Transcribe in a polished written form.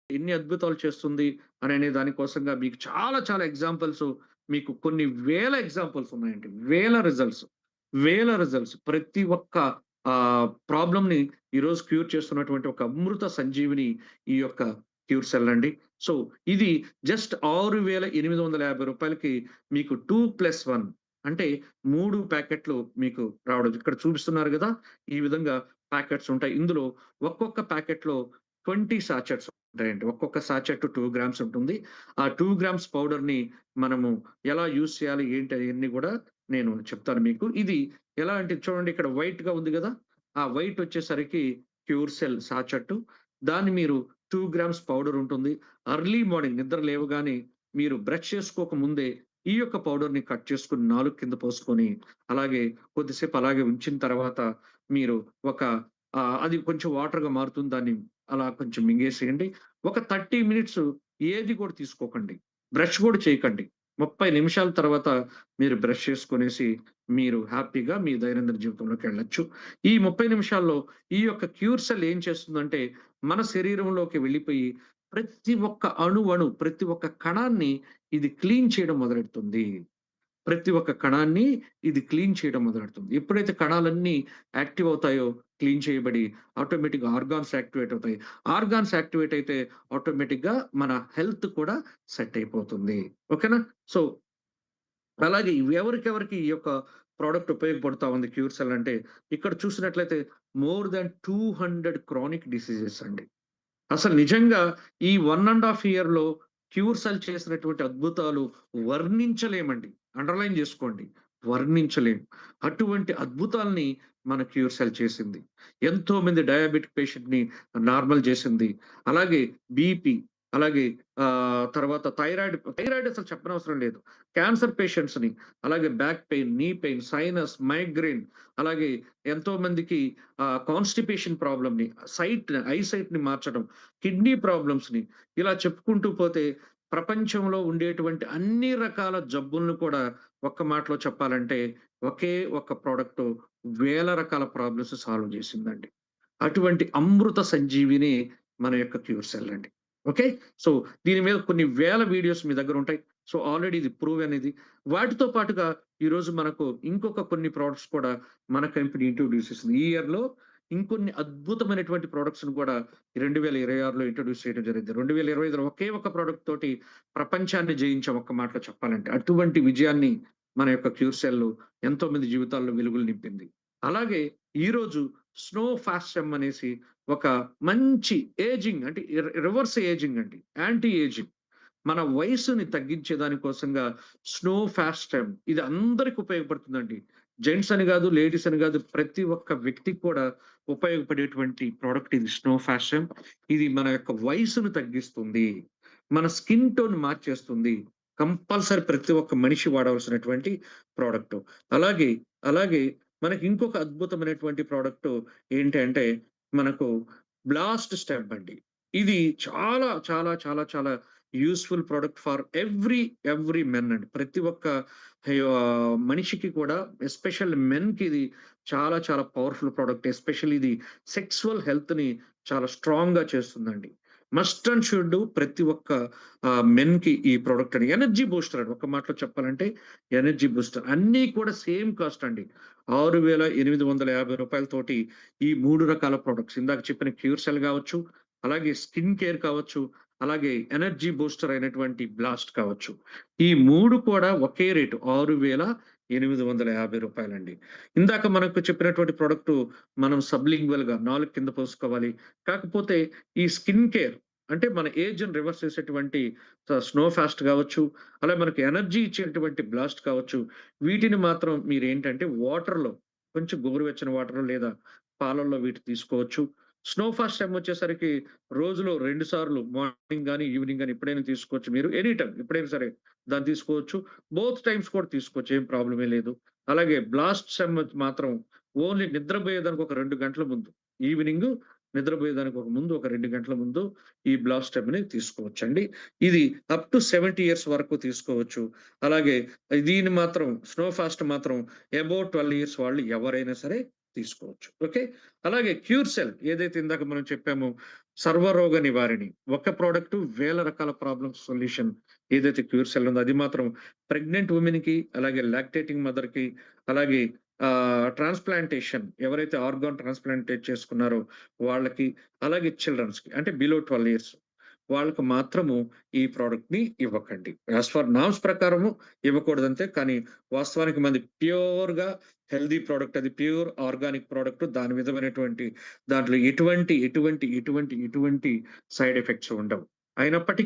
ఎన్ని అద్భుతాలు చేస్తుంది అనే దాని కోసంగా మీకు చాలా చాలా ఎగ్జాంపుల్స్ మీకు కొన్ని వేల ఎగ్జాంపుల్స్ ఉన్నాయండి. వేల రిజల్ట్స్. ప్రతి ఒక్క ప్రాబ్లమ్‌ని ఈరోజు క్యూర్ చేస్తున్నటువంటి ఒక అమృత సంజీవిని ఈ యొక్క క్యూర్ సెల్ అండి. సో, ఇది జస్ట్ రూ. 6,850కి మీకు 2+1 అంటే 3 ప్యాకెట్లు మీకు రావడం. ఇక్కడ చూపిస్తున్నారు గదా! ఈ విధంగా ప్యాకెట్స్ ఉంటాయి. ఇందులో ఒక్కొక్క ప్యాకెట్‌లో 20 సాచెట్స్ ఉంటాయండి. ఒక్కొక్క సాచెట్ 2 గ్రామ్స్ ఉంటుంది. ఆ 2 గ్రామ్స్ పౌడర్‌ని మనము ఎలా యూజ్ చేయాలి, ఏంటి అయన్నీ గూడా నేను చెప్తాను మీకు. ఇది ఎలా అంటే చూడండి, ఇక్కడ వైట్‌గా ఉంది గదా! ఆ వైట్ వచ్చేసరికి క్యూర్ సెల్ సాచెట్టు. దాన్ని మీరు 2 గ్రామ్స్ పౌడర్ ఉంటుంది. ఎర్లీ మార్నింగ్ నిద్ర లేవగానే మీరు బ్రష్ చేసుకోక ముందే ఈ యొక్క పౌడర్‌ని కట్ చేసుకొని నాలుక కింద పోసుకొని, అలాగే కొద్దిసేపు అలాగే ఉంచిన తర్వాత మీరు ఒక అది కొంచెం వాటర్‌గా మారుతుంది. దాన్ని అలా కొంచెం మింగేసేయండి. ఒక 30 మినిట్స్ ఏది కూడా తీసుకోకండి. బ్రష్ కూడా చేయకండి. 30 నిమిషాల తర్వాత మీరు బ్రష్ చేసుకొనేసి మీరు హ్యాపీగా మీ దైనందిన జీవితంలోకెళ్ళొచ్చు. ఈ 30 నిమిషాల్లో ఈ యొక్క క్యూర్ సెల్ ఏం చేస్తుందంటే, మన శరీరంలోకి వెళ్ళిపోయి ప్రతి ఒక్క కణాన్ని ఇది క్లీన్ చేయడం మొదలెడుతుంది. ప్రతి ఒక్క కణాన్ని ఇది క్లీన్ చేయడం మొదలెడుతుంది. ఎప్పుడైతే కణాలన్నీ యాక్టివ్ అవుతాయో, క్లీన్ చేయబడి ఆటోమేటిక్‌గా ఆర్గాన్స్ యాక్టివేట్ అవుతాయి. ఆర్గాన్స్ యాక్టివేట్ అయితే ఆటోమేటిక్‌గా మన హెల్త్ కూడా సెట్ అయిపోతుంది. ఓకేనా? సో, అలాగే ఎవరికెవరికి ఈ యొక్క ప్రొడక్ట్ ఉపయోగపడతా ఉంది క్యూర్ సెల్ అంటే, ఇక్కడ చూసినట్లయితే మోర్ థాన్ 200 క్రానిక్ డిసీజెస్ అండి. అసలు నిజంగా ఈ 1 ½ ఇయర్‌లో క్యూర్ సెల్ చేసినటువంటి అద్భుతాలు వర్ణించలేమండి. అండర్‌లైన్ జేసుకోండి. వర్ణించలేం. అటువంటి అద్భుతాల్ని మన క్యూర్ సెల్ చేసింది. ఎంతోమంది డయాబెటిక్ పేషెంట్‌ని నార్మల్ జేసింది. అలాగే బీపీ, అలాగే తర్వాత థైరాయిడ్ అసలు చెప్పనవసరం లేదు. క్యాన్సర్ పేషెంట్స్‌ని, అలాగే back pain, knee pain, sinus, migraine, అలాగే ఎంతో మందికి కాన్‌స్టిపేషన్ ప్రాబ్లమ్‌ని, ఐ సైట్‌ని మార్చడం, కిడ్నీ ప్రాబ్లమ్స్‌ని ఇలా చెప్పుకుంటూ పోతే ప్రపంచంలో ఉండేటువంటి అన్ని రకాల జబ్బులను కూడా ఒక్క మాటలో చెప్పాలంటే ఒకే ఒక్క ప్రొడక్ట్ వేల రకాల ప్రాబ్లమ్స్ సాల్వ్ చేసిందండి. అటువంటి అమృత సంజీవిని మన యొక్క క్యూర్ సెల్ అండి. ఓకే. సో, దీని మీద కొన్ని వేల వీడియోస్ మీ దగ్గరుంటాయి. సో, ఆల్రెడీ ఇది ప్రూవెన్ ఇది. వాటితో పాటుగా ఈరోజు మనకు ఇంకొక కొన్ని ప్రొడక్ట్స్ కూడా మన కంపెనీ ఇంట్రొడ్యూస్ చేసింది. ఈ ఇయర్‌లో ఇంకొన్ని అద్భుతమైనటువంటి ప్రొడక్ట్స్‌ని కూడా 2026లో ఇంట్రొడ్యూస్ చేయడం జరిగింది. 2025లో ఒకే ఒక్క ప్రొడక్ట్ తోటి ప్రపంచాన్ని జయించాం ఒక్క మాటలో చెప్పాలంటే. అటువంటి విజయాన్ని మన యొక్క క్యూర్ సెల్ ఎంతోమంది జీవితాల్లో వెలుగులు నింపింది. అలాగే ఈరోజు స్నో ఫాస్ట్ ఎమ్ అనేసి ఒక మంచి ఏజింగ్ అంటే రివర్స్ ఏజింగ్ అండి. Anti ageing. మన వయసుని తగ్గించే దాని కోసంగా స్నో ఫాస్ట్ ఎమ్ ఇది అందరికి ఉపయోగపడుతుందండి. జెంట్స్ అని గాదు, లేడీస్ అని గాదు, ప్రతి ఒక్క వ్యక్తికి కూడా ఉపయోగపడేటువంటి ప్రొడక్ట్ ఇది స్నో ఫాస్ట్ ఎమ్. ఇది మన యొక్క వయసును తగ్గిస్తుంది. మన స్కిన్ టోన్ మార్చేస్తుంది. కంపల్సరీ ప్రతి ఒక్క మనిషి వాడవలసినటువంటి ప్రొడక్టు. అలాగే, అలాగే మనకి ఇంకొక అద్భుతమైనటువంటి ప్రొడక్ట్ ఏంటి అంటే, మనకు బ్లాస్ట్ స్టెమ్ అండి. ఇది చాలా, చాలా, చాలా, చాలా useful product for every men అండి. ప్రతి ఒక్క మనిషికి కూడా ఎస్పెషల్ మెన్‌కి ఇది చాలా, చాలా పవర్‌ఫుల్ ప్రొడక్ట్. ఎస్పెషల్లీ ఇది సెక్సువల్ హెల్త్‌ని చాలా స్ట్రాంగ్‌గా చేస్తుందండి. మస్ట్ అండ్ షుడ్ ప్రతి ఒక్క మెన్‌కి ఈ ప్రొడక్ట్ అని ఎనర్జీ బూస్టర్ అండి. ఒక్క మాటలో చెప్పాలంటే ఎనర్జీ బూస్టర్. అన్నీ కూడా సేమ్ కాస్ట్ అండి. రూ. 6,850 ఈ 3 రకాల ప్రొడక్ట్స్ ఇందాక చెప్పిన క్యూర్ సెల్ గావచ్చు, అలాగే స్కిన్ కేర్ కావచ్చు, అలాగే ఎనర్జీ బూస్టర్ అయినటువంటి బ్లాస్ట్ కావచ్చు. ఈ 3 కూడా ఒకే రేటు రూ. 6,850 అండి. ఇందాక మనకు చెప్పినటువంటి ప్రొడక్టు మనం సబ్‌లింగ్వల్‌గా నాలుక కింద పోసుకోవాలి. కాకపోతే ఈ స్కిన్ కేర్ అంటే మన ఏజ్‌ని రివర్స్ చేసేటువంటి స్నో ఫాస్ట్ గావచ్చు, అలాగే మనకు ఎనర్జీ ఇచ్చేటువంటి బ్లాస్ట్ కావచ్చు. వీటిని మాత్రం మీరేంటంటే వాటర్‌లో కొంచెం గోరువెచ్చని వాటర్‌లో లేదా పాలల్లో తీసుకోవచ్చు. స్నో ఫాస్ట్ టైమ్ వచ్చేసరికి రోజులో 2 సార్లు మార్నింగ్ గాని, ఈవినింగ్ గాని ఎప్పుడైనా తీసుకోవచ్చు మీరు. ఎనీ టైమ్ ఎప్పుడైనా సరే దాన్ని తీసుకోవచ్చు. బోత్ టైమ్స్ కూడా తీసుకోవచ్చు. ఏం ప్రాబ్లమే లేదు. అలాగే బ్లాస్ట్ సెమ్ మాత్రం ఓన్లీ నిద్రపోయేదానికి ఒక 2 గంటల ముందు. ఈవినింగ్ నిద్రపోయేదానికి ఒక 2 గంటల ముందు ఈ బ్లాస్ట్ స్టెమ్‌ని తీసుకోవచ్చండి. ఇది అప్ టు 70 ఇయర్స్ వరకు తీసుకోవచ్చు. అలాగే దీన్ని మాత్రం స్నో ఫాస్ట్ మాత్రం అబోవ్ 12 ఇయర్స్ వాళ్ళు ఎవరైనా సరే తీసుకోవచ్చు. ఓకే. అలాగే క్యూర్ సెల్ ఏదైతే ఇందాక మనం చెప్పామో సర్వరోగ నివారిణి. ఒక ప్రొడక్ట్ వేల రకాల ప్రాబ్లమ్స్ సొల్యూషన్ ఏదైతే క్యూర్ సెల్ ఉందో అది మాత్రం ప్రెగ్నెంట్ వుమెన్‌కి, అలాగే లాక్టేటింగ్ మదర్‌కి, అలాగే ట్రాన్స్‌ప్లాంటేషన్ ఎవరైతే ఆర్గాన్ ట్రాన్స్‌ప్లాంటేట్ చేసుకున్నారో వాళ్ళకి, అలాగే చిల్డ్రన్స్‌కి అంటే బిలో 12 ఇయర్స్ వాళ్ళకి మాత్రము ఈ ప్రొడక్ట్‌ని ఇవ్వకండి. యాస్ ఫర్ నార్మ్స్ ప్రకారము ఇవ్వకూడదంతే. కానీ వాస్తవానికి మనది ప్యూర్‌గా హెల్తీ ప్రొడక్ట్. అది ప్యూర్ ఆర్గానిక్ ప్రొడక్ట్. దాని విధమైనటువంటి దాంట్లో ఎటువంటి సైడ్ ఎఫెక్ట్స్ ఉండవు. అయినప్పటికీ